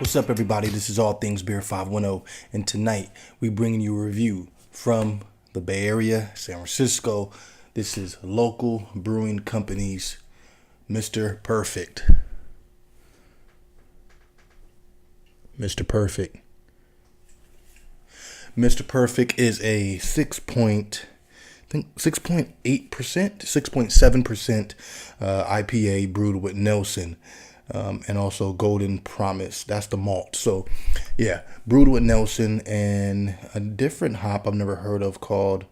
What's up, everybody? This is All Things Beer 510, and tonight we bringing you a review from the Bay Area, San Francisco. This is local brewing company's Mr. Perfect. Mr. Perfect. Mr. Perfect is a 6.8%, 6.7% IPA brewed with Nelson. And also Golden Promise. That's the malt. So, yeah, brewed with Nelson and a different hop I've never heard of called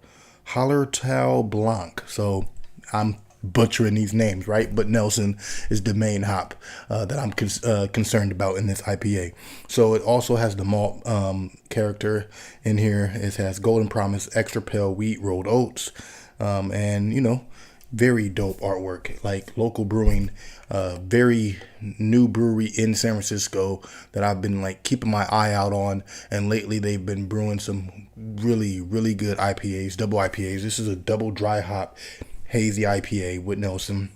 Hallertau Blanc. So, I'm butchering these names, right? But Nelson is the main hop that I'm concerned about in this IPA. So, it also has the malt character in here. It has Golden Promise, extra pale wheat, rolled oats, and, very dope artwork, like local brewing, very new brewery in San Francisco that I've been like keeping my eye out on. And lately they've been brewing some really, really good IPAs, double IPAs. This is a double dry hop hazy IPA with Nelson,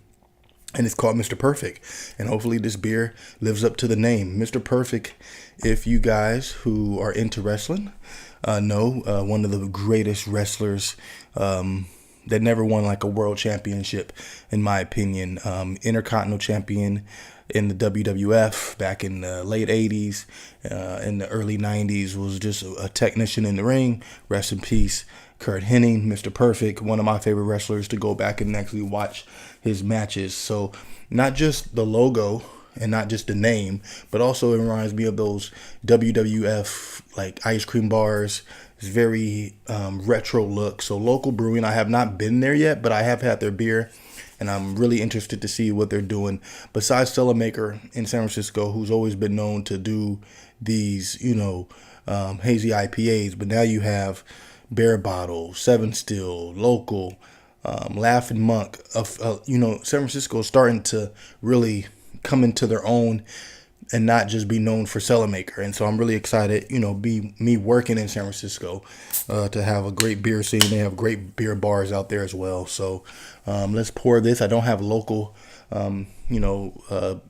and it's called Mr. Perfect. And hopefully this beer lives up to the name. Mr. Perfect, if you guys who are into wrestling know, one of the greatest wrestlers, that never won like a world championship, in my opinion. Intercontinental champion in the WWF back in the late 80s, in the early 90s, was just a technician in the ring. Rest in peace, Kurt Hennig, Mr. Perfect, one of my favorite wrestlers to go back and actually watch his matches. So not just the logo and not just the name, but also it reminds me of those WWF like ice cream bars. It's very retro look. So local brewing, I have not been there yet, but I have had their beer, and I'm really interested to see what they're doing. Besides Cellarmaker in San Francisco, who's always been known to do these, hazy IPAs, but now you have Bear Bottle, Seven Still, Local, Laughing Monk. San Francisco is starting to really come into their own and not just be known for Cellarmaker. And so I'm really excited, be me working in San Francisco, to have a great beer scene. They have great beer bars out there as well. So let's pour this. I don't have local,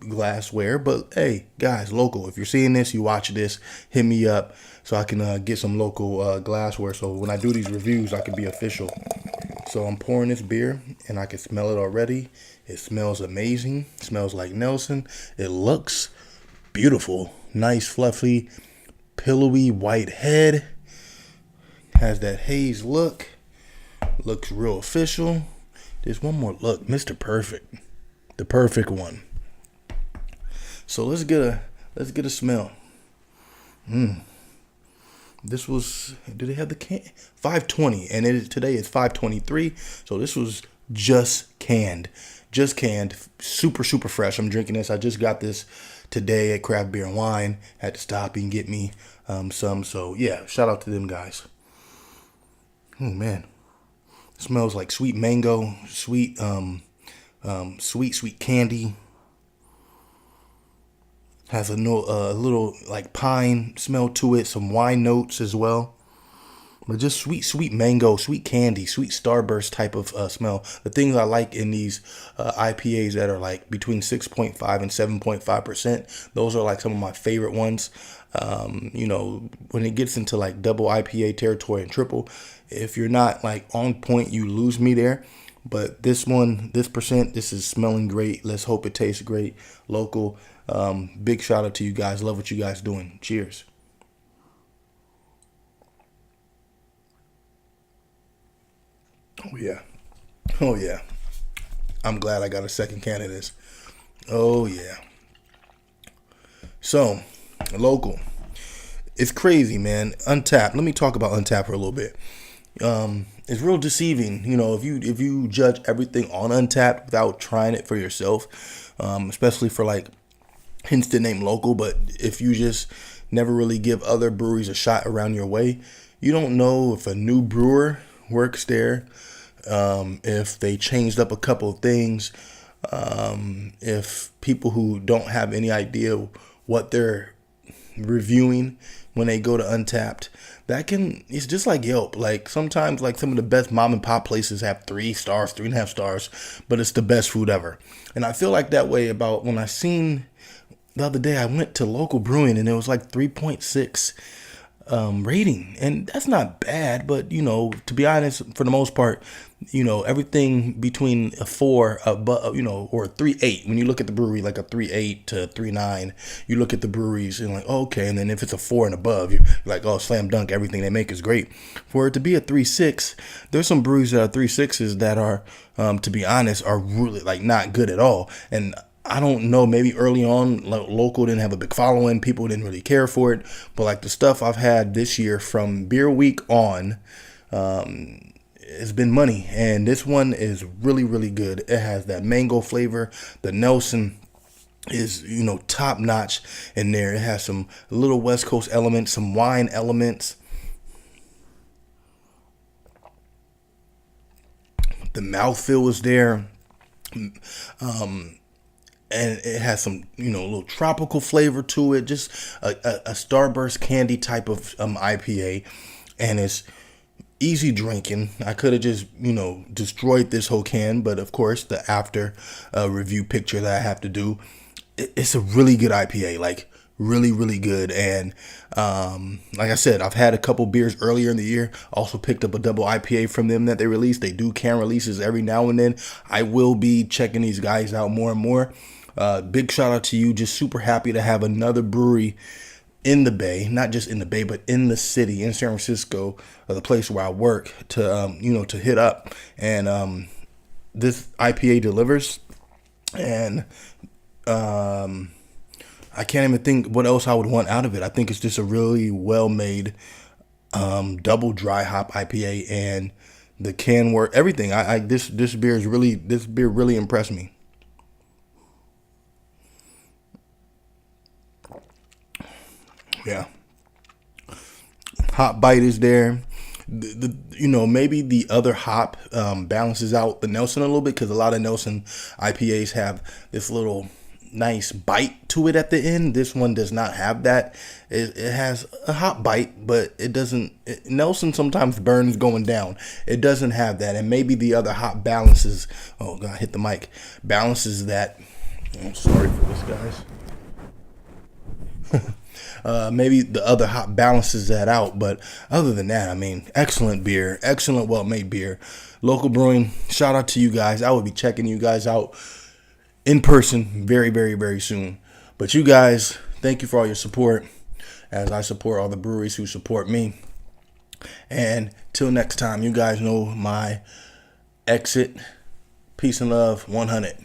glassware, but hey, guys, local. If you're seeing this, you watch this, hit me up so I can get some local glassware. So when I do these reviews, I can be official. So I'm pouring this beer, and I can smell it already. It smells amazing. It smells like Nelson. It looks beautiful. Nice, fluffy, pillowy white head. Has that haze look. Looks real official. There's one more look. Mr. Perfect. The perfect one. So let's get a smell. This was, did they have the can? 520, and today is 523. So this was just canned. Super, super fresh. I'm drinking this. I just got this today at Craft Beer and Wine. Had to stop and get me some. So yeah, shout out to them guys. Oh man, it smells like sweet mango, sweet candy. Has a little like pine smell to it, some wine notes as well. But just sweet mango, sweet candy, sweet starburst type of smell. The things I like in these IPAs that are like between 6.5 and 7.5%, those are like some of my favorite ones. When it gets into like double IPA territory and triple, if you're not like on point, you lose me there. But this one, this is smelling great. Let's hope it tastes great. Local. Big shout out to you guys. Love what you guys doing. Cheers. Oh yeah. I'm glad I got a second can of this. Oh yeah. So, local. It's crazy, man. Untapped. Let me talk about Untapped for a little bit. It's real deceiving, if you judge everything on Untapped without trying it for yourself, especially for like hence the name local. But if you just never really give other breweries a shot around your way, you don't know if a new brewer works there, if they changed up a couple of things, if people who don't have any idea what they're reviewing when they go to Untapped, it's just like Yelp. Like sometimes like some of the best mom and pop places have 3 stars, 3.5 stars, but it's the best food ever. And I feel like that way about when I seen the other day I went to local brewing and it was like 3.6 rating, and that's not bad. But to be honest, for the most part, everything between a 4 above, or a 3.8. When you look at the brewery, like a 3.8 to 3.9, you look at the breweries and like, oh, okay. And then if it's a 4 and above, you're like, oh, slam dunk, everything they make is great. For it to be a 3.6, there's some breweries that are 3.6s that are, to be honest, are really like not good at all. And I don't know, maybe early on, local didn't have a big following. People didn't really care for it. But like the stuff I've had this year from Beer Week on, it's been money. And this one is really, really good. It has that mango flavor. The Nelson is, top notch in there. It has some little West Coast elements, some wine elements. The mouthfeel is there. And it has some, little tropical flavor to it. Just a Starburst candy type of IPA. And it's easy drinking. I could have just, destroyed this whole can. But of course, the after review picture that I have to do, it's a really good IPA. Like, really, really good. And like I said, I've had a couple beers earlier in the year. Also picked up a double IPA from them that they released. They do can releases every now and then. I will be checking these guys out more and more. Big shout out to you. Just super happy to have another brewery in the Bay, not just in the Bay, but in the city, in San Francisco, the place where I work, to to hit up. And this IPA delivers. And I can't even think what else I would want out of it. I think it's just a really well made double dry hop IPA, and the can work, everything. This beer really impressed me. Yeah. Hop bite is there. Maybe the other hop balances out the Nelson a little bit, because a lot of Nelson IPAs have this little nice bite to it at the end. This one does not have that. It has a hop bite, but it doesn't. Nelson sometimes burns going down. It doesn't have that, and maybe the other hop balances. Oh God, hit the mic. Balances that. I'm sorry for this, guys. Maybe the other hop balances that out, but other than that, I mean, excellent beer, excellent well-made beer. Local Brewing, shout out to you guys. I will be checking you guys out in person very, very, very soon. But you guys, thank you for all your support, as I support all the breweries who support me. And till next time, you guys know my exit. Peace and love, 100.